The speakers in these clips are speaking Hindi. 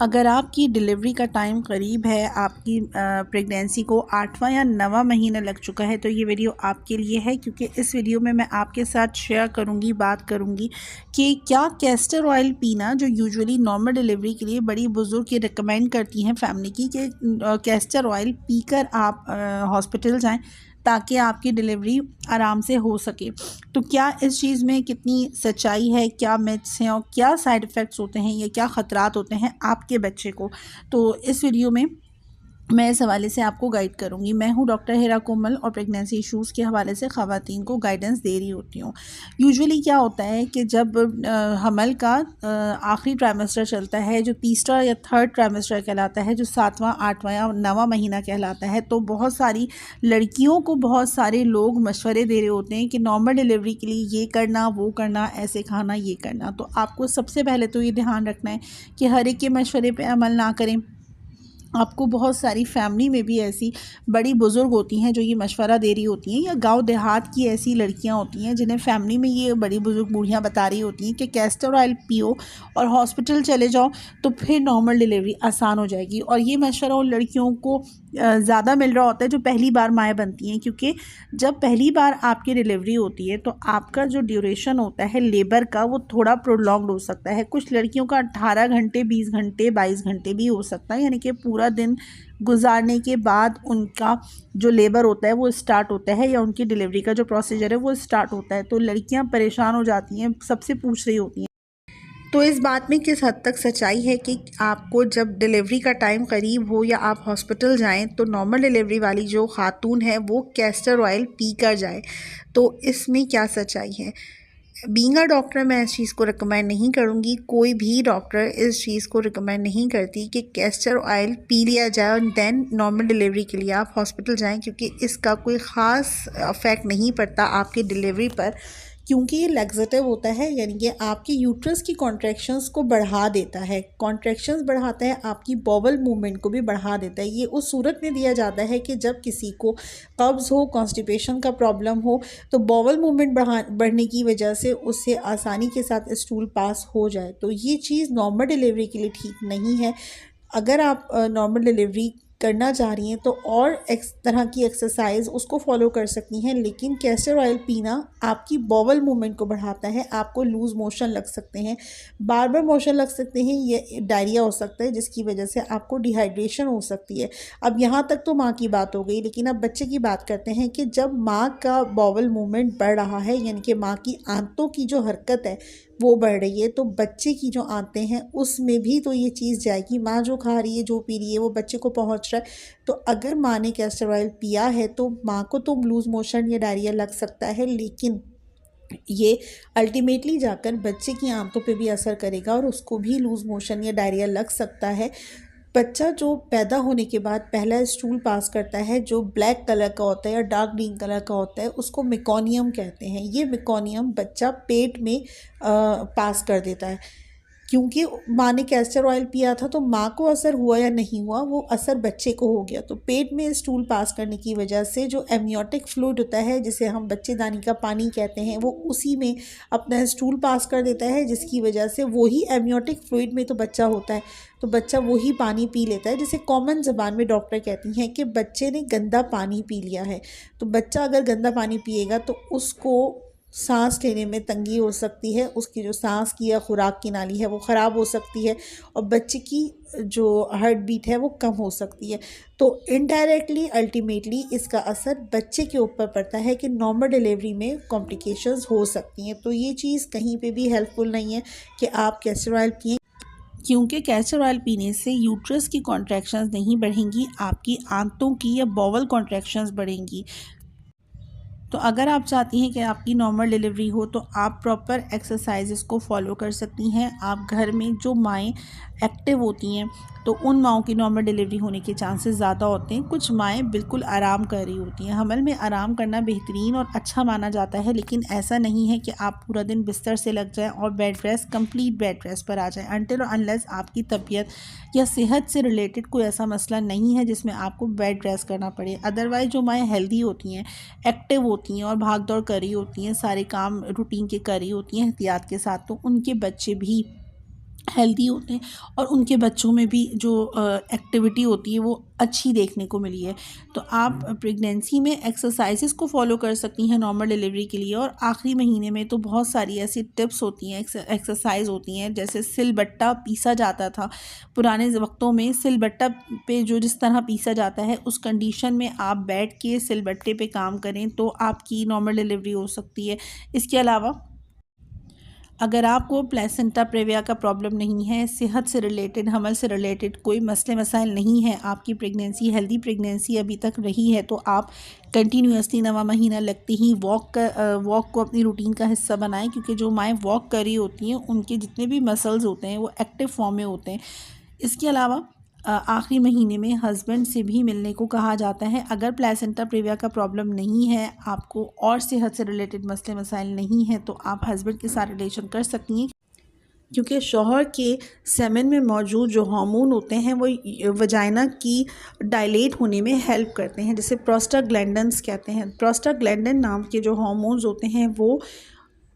अगर आपकी डिलीवरी का टाइम करीब है, आपकी प्रेगनेंसी को 8वां या 9वां महीना लग चुका है, तो ये वीडियो आपके लिए है, क्योंकि इस वीडियो में मैं आपके साथ शेयर करूंगी, बात करूंगी कि क्या कैस्टर ऑयल पीना, जो यूजुअली नॉर्मल डिलीवरी के लिए बड़ी बुज़ुर्ग ये रिकमेंड करती हैं फैमिली की कि कैस्टर ऑयल पीकर आप हॉस्पिटल जाएं ताकि आपकी डिलीवरी आराम से हो सके। तो क्या इस चीज़ में कितनी सच्चाई है, क्या मिथ्स हैं और क्या साइड इफ़ेक्ट्स होते हैं या क्या ख़तरात होते हैं आपके बच्चे को, तो इस वीडियो में मैं इस हवाले से आपको गाइड करूंगी। मैं हूं डॉक्टर हिरा कोमल और प्रेगनेंसी इश्यूज़ के हवाले से ख़वातीन को गाइडेंस दे रही होती हूँ। यूजुअली क्या होता है कि जब हमल का आखिरी ट्राइमेस्टर चलता है, जो तीसरा या थर्ड ट्राइमेस्टर कहलाता है, जो 7वां 8वां या 9वां महीना कहलाता है, तो बहुत सारी लड़कियों को बहुत सारे लोग मशवरे दे रहे होते हैं कि नॉर्मल डिलीवरी के लिए ये करना, वो करना, ऐसे खाना, ये करना। तो आपको सबसे पहले तो ये ध्यान रखना है कि हर एक के मशवरे पर अमल ना करें। आपको बहुत सारी फैमिली में भी ऐसी बड़ी बुज़ुर्ग होती हैं जो ये मशवरा दे रही होती हैं, या गांव देहात की ऐसी लड़कियां होती हैं जिन्हें फैमिली में ये बड़ी बुज़ुर्ग बूढ़ियां बता रही होती हैं कि कैस्टर ऑयल पियो और हॉस्पिटल चले जाओ तो फिर नॉर्मल डिलीवरी आसान हो जाएगी। और ये मशवरा उन लड़कियों को ज़्यादा मिल रहा होता है जो पहली बार माएँ बनती हैं, क्योंकि जब पहली बार आपकी डिलीवरी होती है तो आपका जो ड्यूरेशन होता है लेबर का, वो थोड़ा प्रोलॉन्ग्ड हो सकता है। कुछ लड़कियों का 18 घंटे, 20 घंटे, 22 घंटे भी हो सकता है, यानी कि पूरा दिन गुजारने के बाद उनका जो लेबर होता है वो स्टार्ट होता है, या उनकी डिलीवरी का जो प्रोसीजर है वो स्टार्ट होता है। तो लड़कियां परेशान हो जाती हैं, सबसे पूछ रही होती हैं तो इस बात में किस हद तक सच्चाई है कि आपको जब डिलीवरी का टाइम करीब हो या आप हॉस्पिटल जाएं तो नॉर्मल डिलीवरी वाली जो खातून है वो कैस्टर ऑयल पी कर जाए, तो इसमें क्या सच्चाई है? बीइंग अ डॉक्टर मैं इस चीज़ को रिकमेंड नहीं करूँगी। कोई भी डॉक्टर इस चीज़ को रिकमेंड नहीं करती कि कैस्टर ऑयल पी लिया जाए और देन नॉर्मल डिलीवरी के लिए आप हॉस्पिटल जाएं, क्योंकि इसका कोई ख़ास इफ़ेक्ट नहीं पड़ता आपकी डिलीवरी पर, क्योंकि ये लैक्सेटिव होता है, यानी कि आपके यूट्रस की कॉन्ट्रैक्शंस को बढ़ा देता है। कॉन्ट्रैक्शंस बढ़ाता है, आपकी बॉवल मूवमेंट को भी बढ़ा देता है। ये उस सूरत में दिया जाता है कि जब किसी को कब्ज़ हो, कॉन्स्टिपेशन का प्रॉब्लम हो, तो बॉवल मूवमेंट बढ़ने की वजह से उससे आसानी के साथ स्टूल पास हो जाए। तो ये चीज़ नॉर्मल डिलीवरी के लिए ठीक नहीं है। अगर आप नॉर्मल डिलीवरी करना चाह रही हैं तो और तरह की एक्सरसाइज उसको फॉलो कर सकती हैं, लेकिन कैस्टर ऑयल पीना आपकी बॉवल मूवमेंट को बढ़ाता है। आपको लूज़ मोशन लग सकते हैं, बार बार मोशन लग सकते हैं, ये डायरिया हो सकता है, जिसकी वजह से आपको डिहाइड्रेशन हो सकती है। अब यहाँ तक तो माँ की बात हो गई, लेकिन अब बच्चे की बात करते हैं कि जब माँ का बॉवल मूवमेंट बढ़ रहा है, यानी कि माँ की आंतों की जो हरकत है वो बढ़ रही है, तो बच्चे की जो आंतें हैं उसमें भी तो ये चीज़ जाएगी। माँ जो खा रही है, जो पी रही है, वो बच्चे को पहुंच रहा है। तो अगर माँ ने कैस्टर ऑयल पिया है तो माँ को तो लूज़ मोशन या डायरिया लग सकता है, लेकिन ये अल्टीमेटली जाकर बच्चे की आंतों पे भी असर करेगा और उसको भी लूज़ मोशन या डायरिया लग सकता है। बच्चा जो पैदा होने के बाद पहला स्टूल पास करता है, जो ब्लैक कलर का होता है या डार्क ग्रीन कलर का होता है, उसको मेकोनियम कहते हैं। ये मेकोनियम बच्चा पेट में पास कर देता है। क्योंकि माँ ने कैस्टर ऑयल पिया था तो माँ को असर हुआ या नहीं हुआ, वो असर बच्चे को हो गया। तो पेट में स्टूल पास करने की वजह से जो एमनियोटिक फ्लूइड होता है, जिसे हम बच्चेदानी का पानी कहते हैं, वो उसी में अपना स्टूल पास कर देता है, जिसकी वजह से वही एमनियोटिक फ्लूइड में तो बच्चा होता है, तो बच्चा वही पानी पी लेता है, जिसे कॉमन ज़बान में डॉक्टर कहती हैं कि बच्चे ने गंदा पानी पी लिया है। तो बच्चा अगर गंदा पानी पिएगा तो उसको सांस लेने में तंगी हो सकती है, उसकी जो सांस की या खुराक की नाली है वो ख़राब हो सकती है, और बच्चे की जो हार्ट बीट है वो कम हो सकती है। तो इनडायरेक्टली अल्टीमेटली इसका असर बच्चे के ऊपर पड़ता है कि नॉर्मल डिलीवरी में कॉम्प्लिकेशंस हो सकती हैं। तो ये चीज़ कहीं पे भी हेल्पफुल नहीं है कि आप कैस्टर ऑयल पिएं, क्योंकि कैस्टर ऑयल पीने से यूट्रस की कॉन्ट्रैक्शंस नहीं बढ़ेंगी, आपकी आंतों की या बॉवल कॉन्ट्रैक्शंस बढ़ेंगी। तो अगर आप चाहती हैं कि आपकी नॉर्मल डिलीवरी हो तो आप प्रॉपर एक्सरसाइजेस को फॉलो कर सकती हैं। आप घर में जो माएँ एक्टिव होती हैं तो उन माओं की नॉर्मल डिलीवरी होने के चांसेस ज़्यादा होते हैं। कुछ माएँ बिल्कुल आराम कर रही होती हैं। हमल में आराम करना बेहतरीन और अच्छा माना जाता है, लेकिन ऐसा नहीं है कि आप पूरा दिन बिस्तर से लग जाएं और bed rest, complete bed rest पर आ जाएं, अनटिल और अनलेस आपकी तबीयत या सेहत से रिलेटेड कोई ऐसा मसला नहीं है जिसमें आपको बेड रेस्ट करना पड़े। अदरवाइज़ जो माएँ हेल्दी होती हैं, एक्टिव होती हैं और भाग दौड़ कर रही होती हैं, सारे काम रूटीन के कर रही होती हैं एहतियात के साथ, तो उनके बच्चे भी हेल्दी होते हैं और उनके बच्चों में भी जो एक्टिविटी होती है वो अच्छी देखने को मिली है। तो आप प्रेगनेंसी में एक्सरसाइजेस को फॉलो कर सकती हैं नॉर्मल डिलीवरी के लिए। और आखिरी महीने में तो बहुत सारी ऐसी टिप्स होती हैं, एक्सरसाइज होती हैं, जैसे सिलबट्टा पीसा जाता था पुराने वक्तों में। सिलबट्टा पे जो जिस तरह पीसा जाता है उस कंडीशन में आप बैठ के सिलबट्टे पे काम करें तो आपकी नॉर्मल डिलीवरी हो सकती है। इसके अलावा अगर आपको प्लेसेंटा प्रेविया का प्रॉब्लम नहीं है, सेहत से रिलेटेड, हमल से रिलेटेड कोई मसले मसाइल नहीं है, आपकी प्रेगनेंसी हेल्दी प्रेगनेंसी अभी तक रही है, तो आप कंटिन्यूसली 9वां महीना लगते ही वॉक को अपनी रूटीन का हिस्सा बनाएं। क्योंकि जो माएँ वॉक कर रही होती हैं उनके जितने भी मसल्स होते हैं वो एक्टिव फॉर्म में होते हैं। इसके अलावा आखिरी महीने में हस्बैंड से भी मिलने को कहा जाता है। अगर प्लेसेंटा प्रेविया का प्रॉब्लम नहीं है, आपको और सेहत से रिलेटेड मसले मसाइल नहीं हैं, तो आप हस्बैंड के साथ रिलेशन कर सकती हैं। क्योंकि शौहर के सेमेन में मौजूद जो हार्मोन होते हैं वो वजाइना की डायलेट होने में हेल्प करते हैं, जिसे प्रोस्टाग्लैंडिन्स कहते हैं। प्रोस्टाग्लैंडिन नाम के जो हार्मोन्स होते हैं वो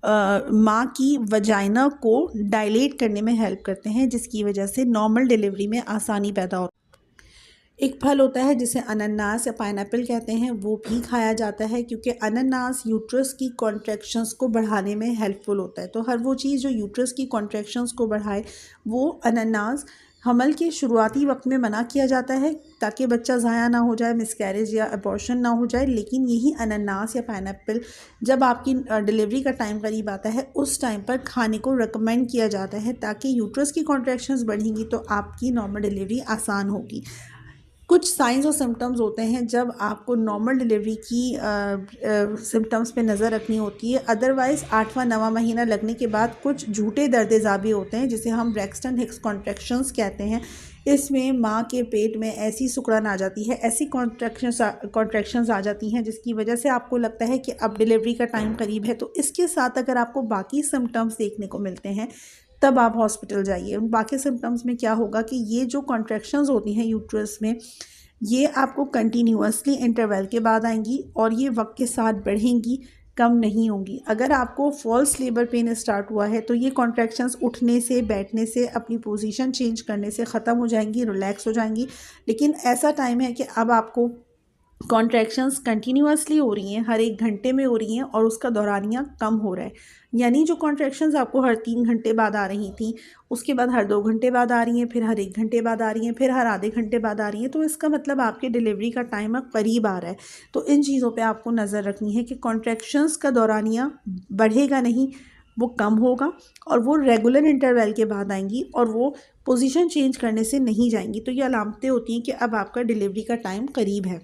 माँ की वजाइना को डायलेट करने में हेल्प करते हैं, जिसकी वजह से नॉर्मल डिलीवरी में आसानी पैदा होती है। एक फल होता है जिसे अनानास या पाइनएप्पल कहते हैं, वो भी खाया जाता है क्योंकि अनानास यूट्रस की कॉन्ट्रैक्शंस को बढ़ाने में हेल्पफुल होता है। तो हर वो चीज़ जो यूट्रस की कॉन्ट्रैक्शंस को बढ़ाए वो अनानास हमल के शुरुआती वक्त में मना किया जाता है ताकि बच्चा ज़ाया ना हो जाए, मिसकैरेज या अबॉर्शन ना हो जाए। लेकिन यही अनानास या पाइनएप्पल जब आपकी डिलीवरी का टाइम करीब आता है उस टाइम पर खाने को रिकमेंड किया जाता है, ताकि यूट्रस की कॉन्ट्रैक्शंस बढ़ेंगी तो आपकी नॉर्मल डिलीवरी आसान होगी। कुछ साइंस और सिम्टम्स होते हैं जब आपको नॉर्मल डिलीवरी की सिम्टम्स पे नज़र रखनी होती है। अदरवाइज़ 8वां 9वां महीना लगने के बाद कुछ झूठे दर्द ज़ाबे होते हैं जिसे हम ब्रैक्सटन हिक्स कॉन्ट्रैक्शंस कहते हैं। इसमें माँ के पेट में ऐसी सिकुड़न आ जाती है, ऐसी कॉन्ट्रैक्शंस आ जाती हैं जिसकी वजह से आपको लगता है कि अब डिलीवरी का टाइम करीब है। तो इसके साथ अगर आपको बाकी सिम्टम्स देखने को मिलते हैं तब आप हॉस्पिटल जाइए। उन बाकी सिम्टम्स में क्या होगा कि ये जो कॉन्ट्रैक्शंस होती हैं यूट्रस में, ये आपको कंटिन्यूअसली इंटरवल के बाद आएंगी और ये वक्त के साथ बढ़ेंगी, कम नहीं होंगी। अगर आपको फॉल्स लेबर पेन स्टार्ट हुआ है तो ये कॉन्ट्रैक्शंस उठने से, बैठने से, अपनी पोजीशन चेंज करने से ख़त्म हो जाएंगी, रिलैक्स हो जाएंगी। लेकिन ऐसा टाइम है कि अब आपको कॉन्ट्रैक्शंस कंटिन्यूअसली हो रही हैं, हर 1 घंटे में हो रही हैं और उसका दौरानिया कम हो रहा है। यानी जो कॉन्ट्रैक्शंस आपको हर 3 घंटे बाद आ रही थी, उसके बाद हर 2 घंटे बाद आ रही हैं, फिर हर 1 घंटे बाद आ रही हैं, फिर हर आधे घंटे बाद आ रही हैं, तो इसका मतलब आपके डिलीवरी का टाइम अब करीब आ रहा है। तो इन चीज़ों पे आपको नज़र रखनी है कि कॉन्ट्रैक्शंस का दौरानिया बढ़ेगा नहीं, वो कम होगा और वो रेगुलर इंटरवल के बाद आएंगी और वो पोजीशन चेंज करने से नहीं जाएंगी। तो ये अलामतें होती हैं कि अब आपका डिलीवरी का टाइम करीब है।